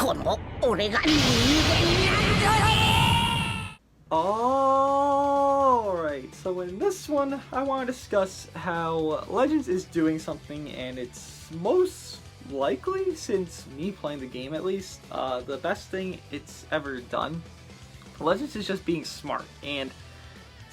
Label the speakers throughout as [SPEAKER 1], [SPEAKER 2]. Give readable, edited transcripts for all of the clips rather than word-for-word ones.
[SPEAKER 1] この俺が人間なんだよ。
[SPEAKER 2] Alright, so in this one, I want to discuss how Legends is doing something, and it's most likely, since me playing the game at least, the best thing it's ever done. Legends is just being smart, and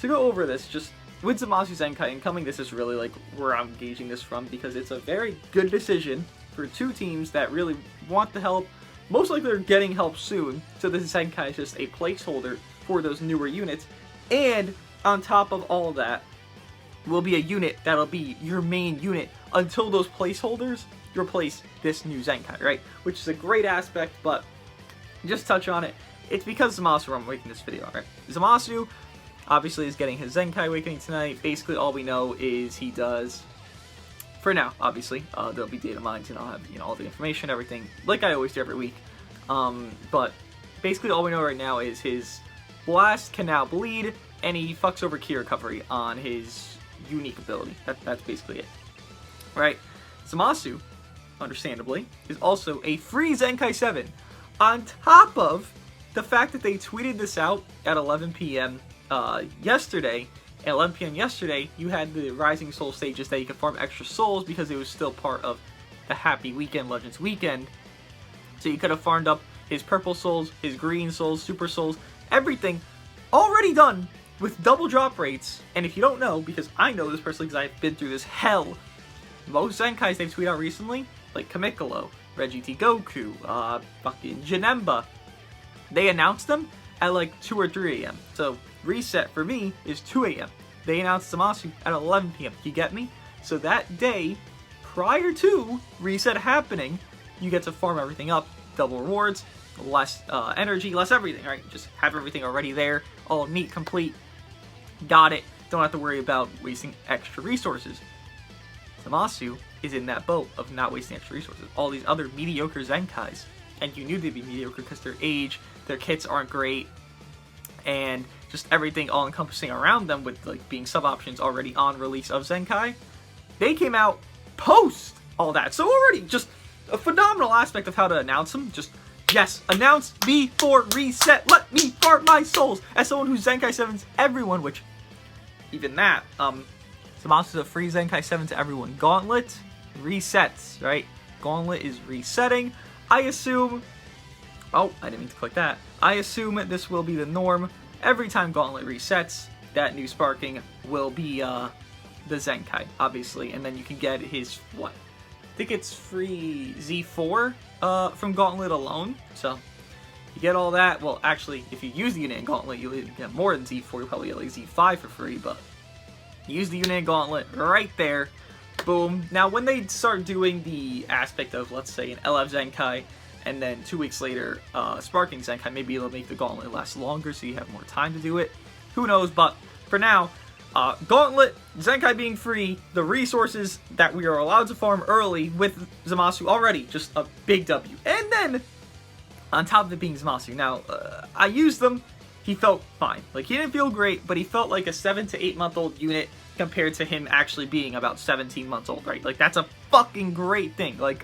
[SPEAKER 2] to go over this, just with Zamasu Zenkai incoming, this is really like where I'm gauging this from, because it's a very good decision for two teams that really want the help. Most likely they're getting help soon, so this Zenkai is just a placeholder for those newer units, and on top of all of that will be a unit that'll be your main unit until those placeholders replace this new Zenkai, right? Which is a great aspect, but just touch on it. It's because Zamasu I'm making this video, right? Zamasu obviously is getting his Zenkai awakening tonight. Basically all we know is he does, for now, obviously, there'll be data mines and I'll have, all the information, everything, like I always do every week. But basically all we know right now is his Blast can now bleed, and he fucks over key recovery on his unique ability. That's basically it. Right? Zamasu, understandably, is also a free Zenkai 7, on top of the fact that they tweeted this out at 11 p.m. Yesterday. At 11 p.m. yesterday, you had the Rising Soul stages that you could farm extra souls because it was still part of the Happy Weekend Legends weekend. So you could have farmed up his purple souls, his green souls, super souls, everything already done with double drop rates. And if you don't know, because I know this personally because I've been through this hell, most Zenkais they've tweeted out recently, like Kamikolo, Reggie Goku, fucking Janemba, they announced them at like 2 or 3 a.m. So reset for me is 2 a.m. They announced Zamasu at 11 p.m. You get me? So that day, prior to reset happening, you get to farm everything up, double rewards, less energy, less everything, right? Just have everything already there, all neat, complete, got it, don't have to worry about wasting extra resources. Zamasu is in that boat of not wasting extra resources. All these other mediocre Zenkais, and you knew they'd be mediocre because their age, their kits aren't great, and just everything all-encompassing around them with like being sub-options already on release of Zenkai, they came out post all that. So already just a phenomenal aspect of how to announce them. Just, yes, announce before reset. Let me farm my souls. As someone who Zenkai 7s everyone, which, even that, Zamasu is a free Zenkai 7 to everyone. Gauntlet resets, right? Gauntlet is resetting. I assume, oh, I didn't mean to click that. I assume this will be the norm. Every time Gauntlet resets, that new sparking will be the Zenkai, obviously. And then you can get his, what? I think it's free Z4 from Gauntlet alone. So you get all that. Well, actually, if you use the unit in Gauntlet, you'll get more than Z4. You'll probably get like Z5 for free, but use the unit in Gauntlet right there. Boom. Now, when they start doing the aspect of, let's say, an LF Zenkai, and then 2 weeks later, Sparking Zenkai, maybe it'll make the Gauntlet last longer so you have more time to do it. Who knows, but for now, Gauntlet, Zenkai being free, the resources that we are allowed to farm early with Zamasu already, just a big W. And then, on top of it being Zamasu, now, I used them, he felt fine. Like, he didn't feel great, but he felt like a 7 to 8 month old unit compared to him actually being about 17 months old, right? Like, that's a fucking great thing. Like,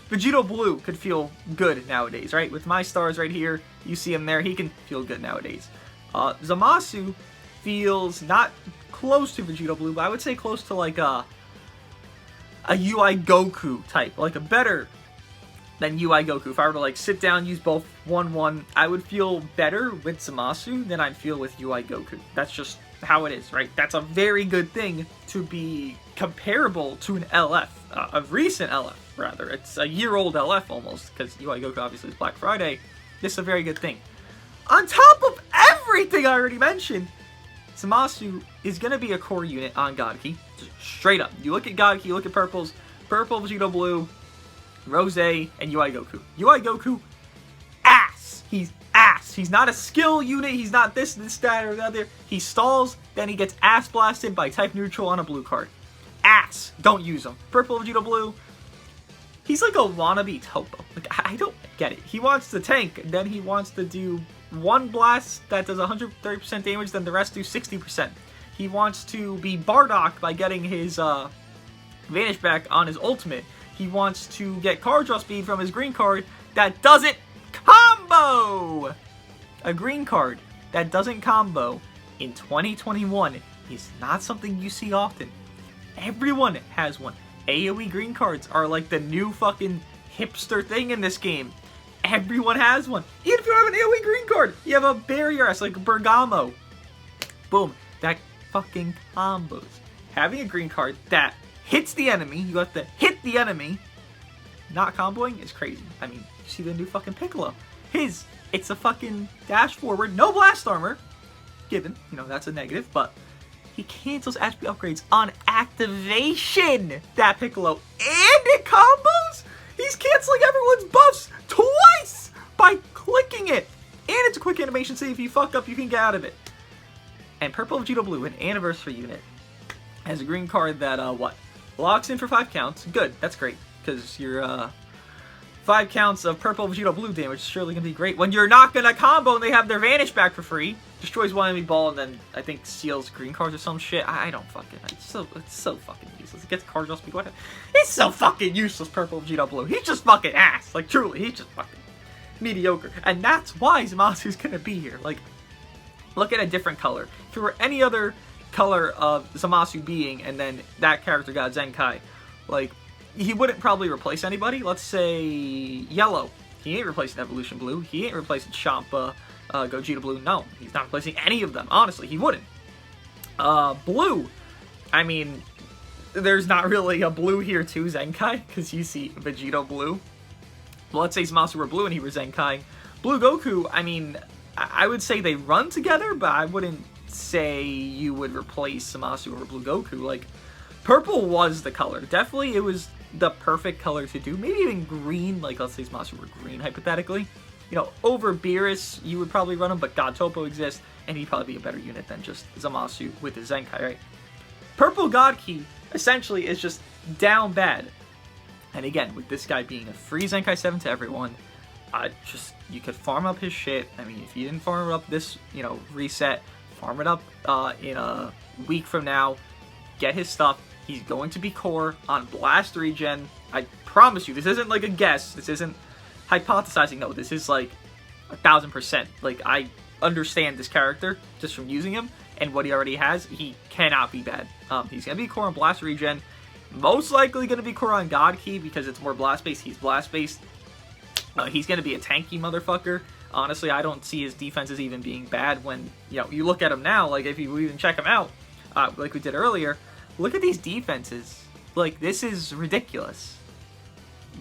[SPEAKER 2] Vegito Blue could feel good nowadays, right? With my stars right here, you see him there, he can feel good nowadays. Zamasu feels not close to Vegito Blue, but I would say close to like a UI Goku type, like a better than UI Goku. If I were to like sit down, use both 1-1, I would feel better with Zamasu than I'd feel with UI Goku. That's just how it is, right? That's a very good thing to be comparable to an LF, a recent LF rather. It's a year-old LF almost, because UI Goku obviously is Black Friday. This is a very good thing. On top of everything I already mentioned, Zamasu is going to be a core unit on Godki. Just straight up. You look at Godki, you look at Purples, Purple, Vegito Blue, Rose, and UI Goku. UI Goku, ass! He's ass! He's not a skill unit, he's not this, that, or the other. He stalls, then he gets ass blasted by type neutral on a blue card. Ass! Don't use him. Purple, Vegito Blue, he's like a wannabe Topo. Like, I don't get it. He wants to tank, and then he wants to do one blast that does 130% damage, then the rest do 60%. He wants to be Bardock by getting his Vanish back on his ultimate. He wants to get card draw speed from his green card, that doesn't combo! A green card that doesn't combo in 2021 is not something you see often. Everyone has one. AoE green cards are like the new fucking hipster thing in this game. Everyone has one. Even if you don't have an AoE green card, you have a barrier ass like Bergamo. Boom. That fucking combos. Having a green card that hits the enemy, you have to hit the enemy, not comboing is crazy. I mean, you see the new fucking Piccolo. It's a fucking dash forward, no blast armor. Given, you know, that's a negative, but he cancels attribute upgrades on activation, that Piccolo. And it combos! He's canceling everyone's buffs twice by clicking it. And it's a quick animation, so if you fuck up, you can get out of it. And Purple Vegeta Blue, an anniversary unit, has a green card that, locks in for 5 counts. Good, that's great, because your, 5 counts of Purple Vegeta Blue damage is surely going to be great when you're not going to combo and they have their Vanish back for free. Destroys one enemy ball and then, I think, seals green cards or some shit. I don't fucking... It's so fucking useless. It gets card draw speed. What? It's so fucking useless, Purple Vegeta Blue. He's just fucking ass. Like, truly, he's just fucking mediocre. And that's why Zamasu's going to be here. Like, look at a different color. If it were any other color of Zamasu being and then that character got Zenkai, like, he wouldn't probably replace anybody. Let's say yellow. He ain't replacing Evolution Blue. He ain't replacing Champa, Gogeta Blue. No, he's not replacing any of them. Honestly, he wouldn't. Blue. I mean, there's not really a blue here too, Zenkai, because you see Vegeta Blue. Well, let's say Zamasu were blue and he were Zenkai. Blue Goku, I mean, I would say they run together, but I wouldn't say you would replace Zamasu or Blue Goku. Like, purple was the color. Definitely, it was the perfect color to do. Maybe even green, like let's say Zamasu were green, hypothetically. You know, over Beerus, you would probably run him, but God Topo exists, and he'd probably be a better unit than just Zamasu with his Zenkai, right? Purple God Key, essentially, is just down bad. And again, with this guy being a free Zenkai 7 to everyone, you could farm up his shit. I mean, if you didn't farm it up this, reset, farm it up in a week from now, get his stuff. He's going to be core on Blast Regen. I promise you, this isn't like a guess. This isn't hypothesizing. No, this is like 1000%. Like, I understand this character just from using him and what he already has. He cannot be bad. He's going to be core on Blast Regen. Most likely going to be core on God Key because it's more Blast-based. He's Blast-based. He's going to be a tanky motherfucker. Honestly, I don't see his defenses even being bad when, you look at him now. Like, if you even check him out, like we did earlier, look at these defenses. Like, this is ridiculous.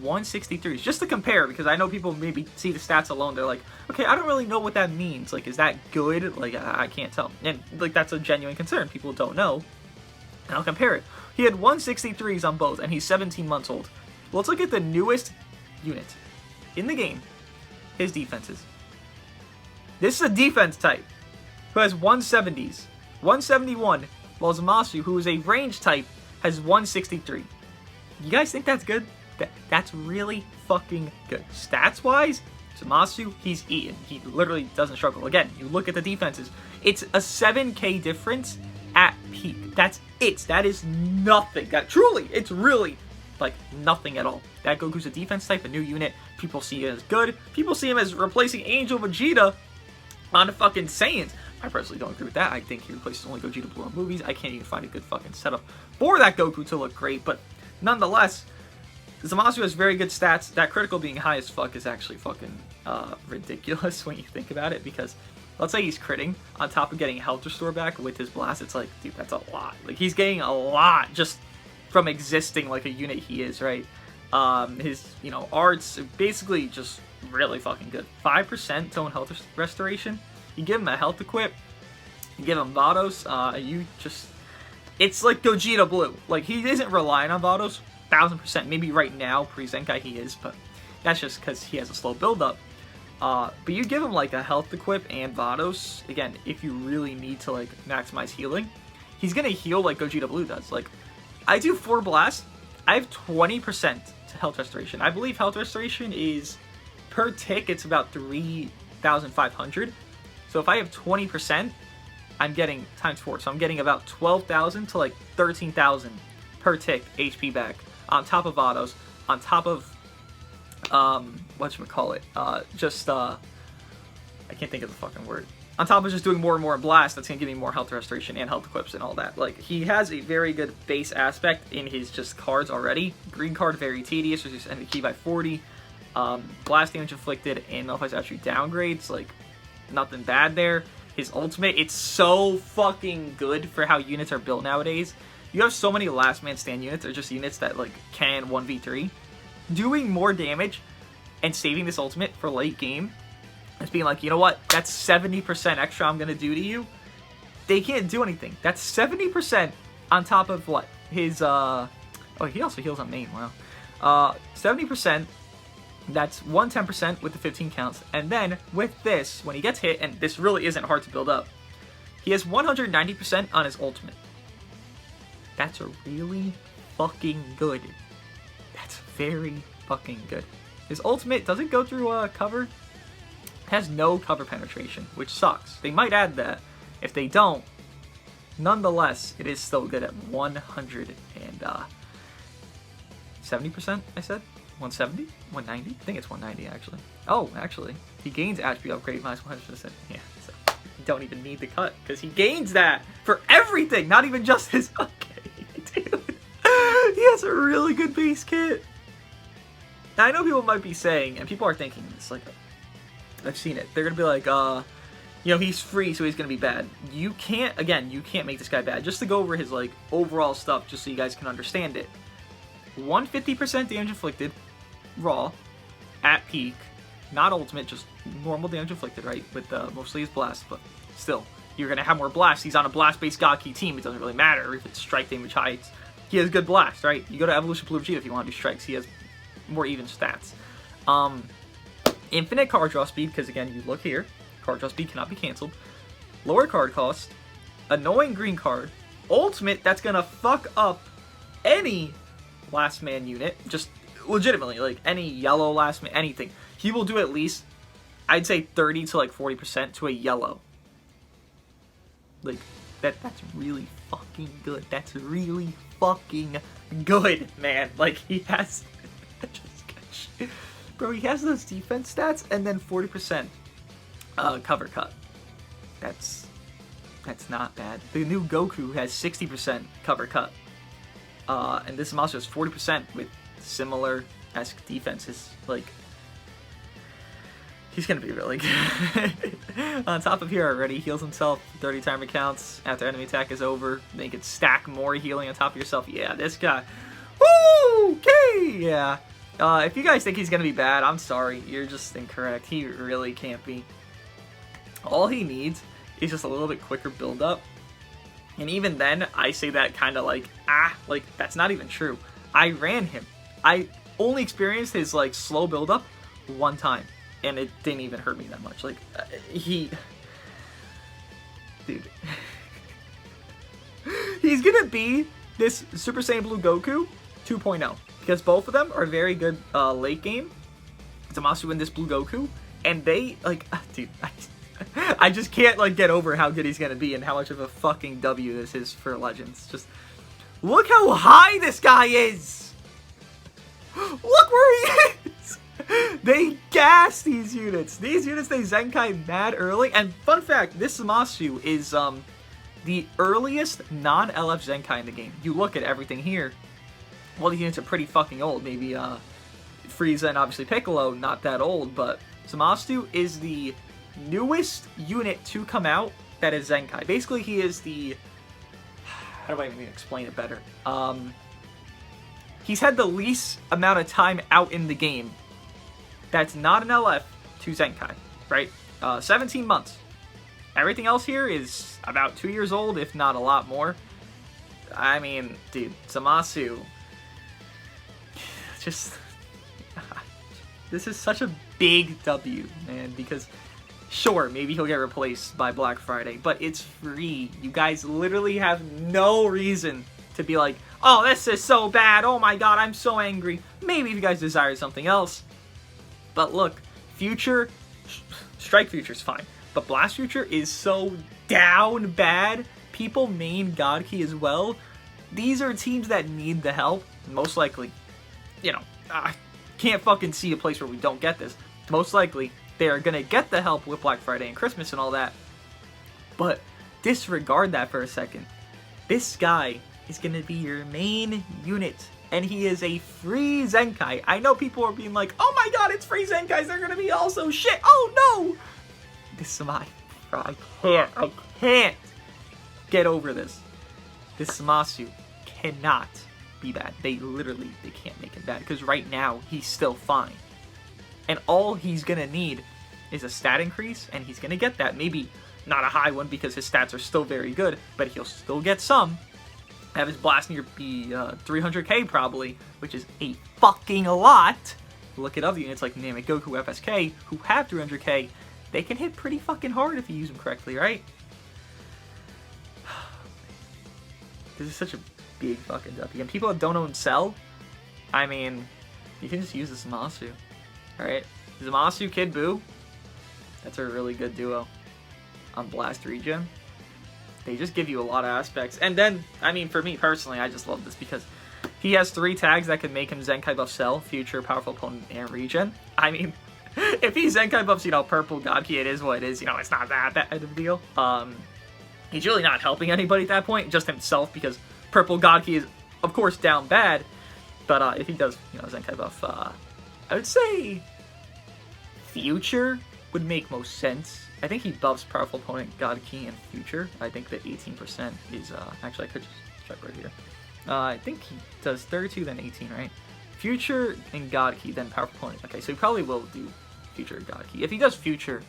[SPEAKER 2] 163s. Just to compare, because I know people maybe see the stats alone, they're like, okay, I don't really know what that means. Like, is that good? Like, I can't tell. And, like, that's a genuine concern. People don't know. And I'll compare it. He had 163s on both, and he's 17 months old. Well, let's look at the newest unit in the game. His defenses. This is a defense type who has 170s. 171. While Zamasu, who is a range type, has 163. You guys think that's good? That's really fucking good. Stats-wise, Zamasu, he's eaten. He literally doesn't struggle. Again, you look at the defenses. It's a 7k difference at peak. That's it. That is nothing. Truly, it's really, like, nothing at all. That Goku's a defense type, a new unit. People see it as good. People see him as replacing Angel Vegeta on the fucking Saiyans. I personally don't agree with that. I think he replaces only Gogeta Blue in movies. I can't even find a good fucking setup for that Goku to look great, but nonetheless, Zamasu has very good stats. That critical being high as fuck is actually fucking ridiculous when you think about it, because let's say he's critting on top of getting health restore back with his blast. It's like, dude, that's a lot. Like, he's getting a lot just from existing like a unit he is, right? His, arts are basically just really fucking good. 5% tone health restoration. You give him a health equip, you give him Vados, it's like Gogeta Blue. Like, he isn't relying on Vados, 1000%. Maybe right now, pre-Zenkai he is, but that's just because he has a slow build-up. But you give him, like, a health equip and Vados, again, if you really need to, like, maximize healing, he's gonna heal like Gogeta Blue does. Like, I do 4 blasts, I have 20% to health restoration. I believe health restoration is, per tick, it's about 3,500. So if I have 20%, I'm getting times 4. So I'm getting about 12,000 to like 13,000 per tick HP back. On top of Vados, on top of whatchamacallit, I can't think of the fucking word. On top of just doing more and more blast, that's gonna give me more health restoration and health equips and all that. Like, he has a very good base aspect in his just cards already. Green card, very tedious, reduces enemy key by 40. Blast damage inflicted and nullifies attribute downgrades, like, nothing bad there. His ultimate, it's so fucking good for how units are built nowadays. You have so many last man stand units, or just units that, like, can 1v3. Doing more damage and saving this ultimate for late game, it's being like, you know what, that's 70% extra I'm gonna do to you. They can't do anything. That's 70% on top of what? His, oh, he also heals on main, wow. 70%, that's 110% with the 15 counts. And then, with this, when he gets hit, and this really isn't hard to build up, he has 190% on his ultimate. That's really fucking good. That's very fucking good. His ultimate doesn't go through cover. Has no cover penetration, which sucks. They might add that. If they don't, nonetheless, it is still good at 170%, I said? 170? 190? I think it's 190, actually. Oh, actually, he gains attribute upgrade minus 100%. Yeah, so you don't even need the cut, because he gains that for everything, not even just his... Okay, dude. He has a really good base kit. Now, I know people might be saying, and people are thinking this, like... I've seen it. They're gonna be like, you know, he's free, so he's gonna be bad. You can't, again, you can't make this guy bad. Just to go over his, like, overall stuff, just so you guys can understand it. 150% damage inflicted, raw, at peak, not ultimate, just normal damage inflicted, right? With mostly his blast, but still, you're gonna have more blast. He's on a blast-based God Key team. It doesn't really matter if it's strike damage heights. He has good blast, right? You go to Evolution Blue Vegeta if you want to do strikes. He has more even stats. Infinite card draw speed, because again, you look here, card draw speed cannot be cancelled. Lower card cost, annoying green card, ultimate that's gonna fuck up any last man unit, just legitimately, like any yellow last man, anything. He will do at least, I'd say 30 to like 40% to a yellow. Like, that's really fucking good. That's really fucking good, man. Like, he has... Bro, he has those defense stats and then 40% cover cut. That's not bad. The new Goku has 60% cover cut. And this monster has 40% with similar-esque defenses. Like, he's gonna be really good. On top of here already, heals himself 30 timer counts after enemy attack is over. Then you can stack more healing on top of yourself. Yeah, this guy. Woo! Okay, yeah. If you guys think he's gonna be bad, I'm sorry. You're just incorrect. He really can't be. All he needs is just a little bit quicker build-up. And even then, I say that kind of like, that's not even true. I ran him. I only experienced his, like, slow build-up one time. And it didn't even hurt me that much. Like, Dude. He's gonna be this Super Saiyan Blue Goku 2.0. Because both of them are very good late game. Zamasu and this Blue Goku. And they, like, dude, I just can't, like, get over how good he's gonna be and how much of a fucking W this is for Legends. Just, look how high this guy is! Look where he is! They gas these units. These units, they Zenkai mad early. And fun fact, this Zamasu is the earliest non-LF Zenkai in the game. You look at everything here. Well, these units are pretty fucking old. Maybe Frieza and obviously Piccolo, not that old, but Zamasu is the newest unit to come out that is Zenkai. Basically, he is the... How do I even explain it better? He's had the least amount of time out in the game that's not an LF to Zenkai, right? 17 months. Everything else here is about 2 years old, if not a lot more. I mean, dude, Zamasu... Just... This is such a big W, man, because... Sure, maybe he'll get replaced by Black Friday, but it's free. You guys literally have no reason to be like, oh, this is so bad, oh my god, I'm so angry. Maybe if you guys desire something else. But look, Future, Strike Future's fine, but Blast Future is so down bad. People main God Key as well. These are teams that need the help, most likely, you know, can't fucking see a place where we don't get this. Most likely, they are gonna get the help with Black Friday and Christmas and all that. But disregard that for a second. This guy is gonna be your main unit, and he is a free Zenkai. I know people are being like, oh my god, it's free Zenkais, they're gonna be also shit. Oh no! This is my... I can't get over this. This Zamasu cannot be bad. They can't make him bad, because right now, he's still fine. And all he's gonna need is a stat increase, and he's gonna get that. Maybe not a high one, because his stats are still very good, but he'll still get some. Have his blast near be 300k probably, which is a fucking lot. Look at other units like Namek Goku, FSK, who have 300k. They can hit pretty fucking hard if you use them correctly, right? This is such a big fucking W. And people that don't own Cell, I mean, you can just use the Zamasu. Alright? Zamasu, Kid Buu, that's a really good duo on Blast Regen. They just give you a lot of aspects. And then, I mean, for me personally, I just love this because he has 3 tags that can make him Zenkai buff Cell, Future, Powerful Opponent, and Regen. I mean, if he Zenkai buffs, you know, Purple God Key, it is what it is. You know, it's not that bad of a deal. He's really not helping anybody at that point, just himself, because Purple God Key is, of course, down bad. But if he does, you know, Zenkai buff, I would say Future would make most sense. I think he buffs Powerful Opponent, God Key, and Future. I think the 18% is, actually, I could just check right here. I think he does 32, then 18, right? Future and God Key, then Powerful Opponent. Okay, so he probably will do Future and God Key. If he does Future,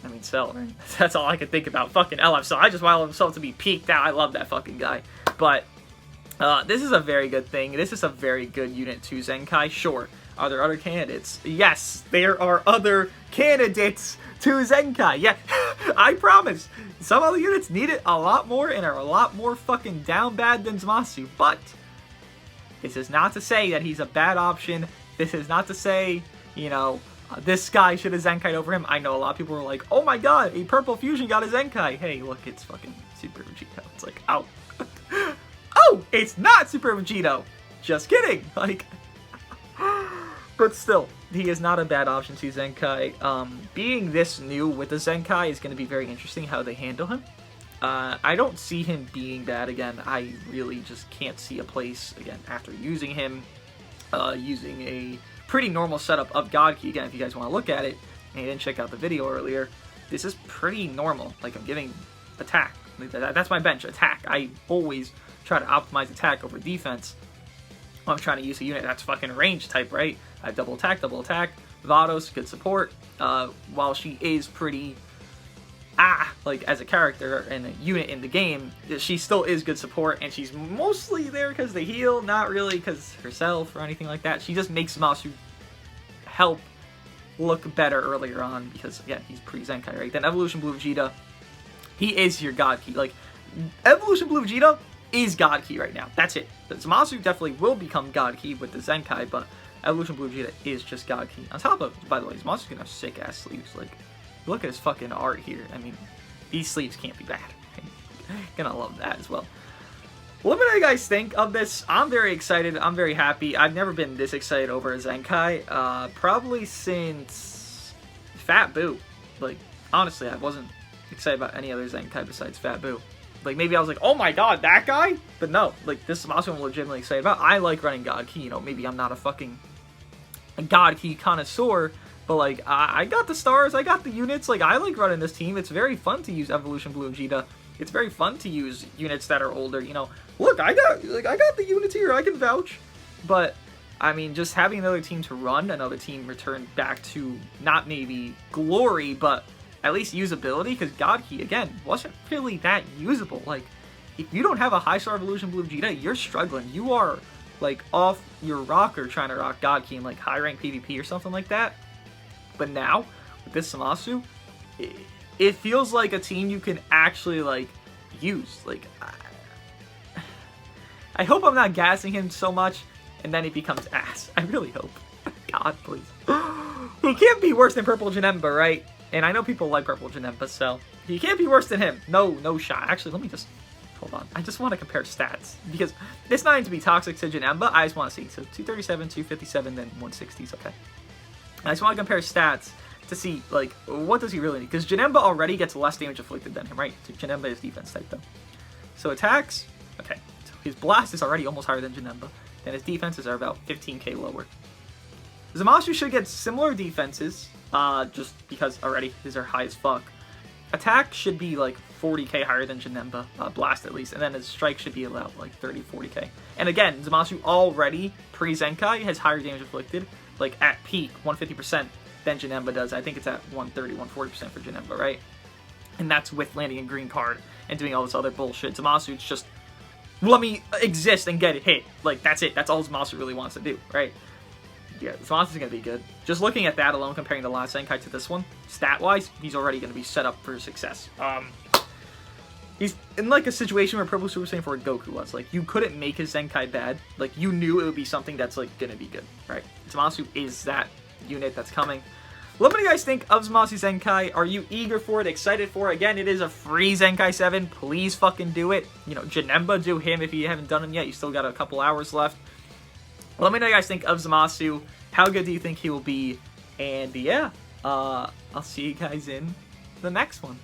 [SPEAKER 2] I mean, Cell, right? That's all I can think about. Fucking LF Cell. I just want himself to be peaked out. I love that fucking guy. But, this is a very good thing. This is a very good unit to Zenkai. Sure. Are there other candidates? Yes, there are other candidates to Zenkai. Yeah, I promise. Some other units need it a lot more and are a lot more fucking down bad than Zamasu. But this is not to say that he's a bad option. This is not to say, you know, this guy should have Zenkai'd over him. I know a lot of people were like, oh my god, a Purple Fusion got a Zenkai. Hey, look, it's fucking Super Vegito. It's like, oh. Oh, it's not Super Vegito. Just kidding. Like... But still, he is not a bad option to Zenkai. Being this new with the Zenkai is going to be very interesting how they handle him. I don't see him being bad again. I really just can't see a place, again, after using him, using a pretty normal setup of God Key. Again, if you guys want to look at it, and you didn't check out the video earlier, this is pretty normal. Like, I'm giving attack. That's my bench, attack. I always try to optimize attack over defense. I'm trying to use a unit that's fucking range type, right? I have double attack. Vados, good support. While she is pretty, like as a character and a unit in the game, she still is good support, and she's mostly there because they heal, not really because herself or anything like that. She just makes Zamasu help look better earlier on because, again, he's pre-Zenkai, right? Then Evolution Blue Vegeta, he is your God Key. Like, Evolution Blue Vegeta is God Key right now. That's it. The Zamasu definitely will become God Key with the Zenkai, but Evolution Blue Vegeta is just God Key. On top of, by the way, Zamasu's gonna have sick-ass sleeves. Like, look at his fucking art here. I mean, these sleeves can't be bad. Gonna love that as well. What do you guys think of this? I'm very excited. I'm very happy. I've never been this excited over a Zenkai. Probably since Fat Buu. Like, honestly, I wasn't excited about any other Zenkai besides Fat Buu. Like, maybe I was like, oh my god, that guy? But no, like, this is also I'm legitimately excited about. I like running God Key, you know, maybe I'm not a fucking God Key connoisseur, but, like, I got the stars, I got the units, like, I like running this team. It's very fun to use Evolution Blue Vegeta. It's very fun to use units that are older, you know. Look, I got the units here, I can vouch. But, I mean, just having another team to run, another team return back to, not maybe glory, but at least usability, because God Key, again, wasn't really that usable. Like, if you don't have a high star Evolution Blue Vegeta, you're struggling. You are, like, off your rocker trying to rock God Key in, like, high rank PvP or something like that. But now, with this Zamasu, it feels like a team you can actually, like, use. Like, I hope I'm not gassing him so much, and then he becomes ass. I really hope. God, please. He can't be worse than Purple Janemba, right? And I know people like Purple Janemba, so he can't be worse than him. No shot. Actually, let me just hold on. I just want to compare stats because it's not even to be toxic to Janemba. I just want to see. So 237, 257, then 160 is okay. I just want to compare stats to see, like, what does he really need? Because Janemba already gets less damage inflicted than him, right? So Janemba is defense type, though. So attacks, okay. So his blast is already almost higher than Janemba. Then his defenses are about 15k lower. Zamasu should get similar defenses, just because already his are high as fuck. Attack should be, like, 40k higher than Janemba, blast at least. And then his strike should be about, like, 40k. And again, Zamasu already, pre-Zenkai, has higher damage inflicted, like, at peak, 150%. Than Janemba does. I think it's at 130, 140% for Janemba, right? And that's with landing a green card and doing all this other bullshit. Zamasu's just, let me exist and get it hit. Like, that's it. That's all Zamasu really wants to do, right? Yeah, Zamasu's going to be good. Just looking at that alone, comparing the last Zenkai to this one, stat-wise, he's already going to be set up for success. He's in, like, a situation where Purple Super Saiyan 4 Goku was. Like, you couldn't make his Zenkai bad. Like, you knew it would be something that's, like, going to be good, right? Zamasu is that unit that's coming. What do you guys think of Zamasu Zenkai? Are you eager for it, excited for it? Again, it is a free Zenkai 7. Please fucking do it. You know, Janemba, do him if you haven't done him yet. You still got a couple hours left. Let me know what you guys think of Zamasu. How good do you think he will be? And yeah, I'll see you guys in the next one.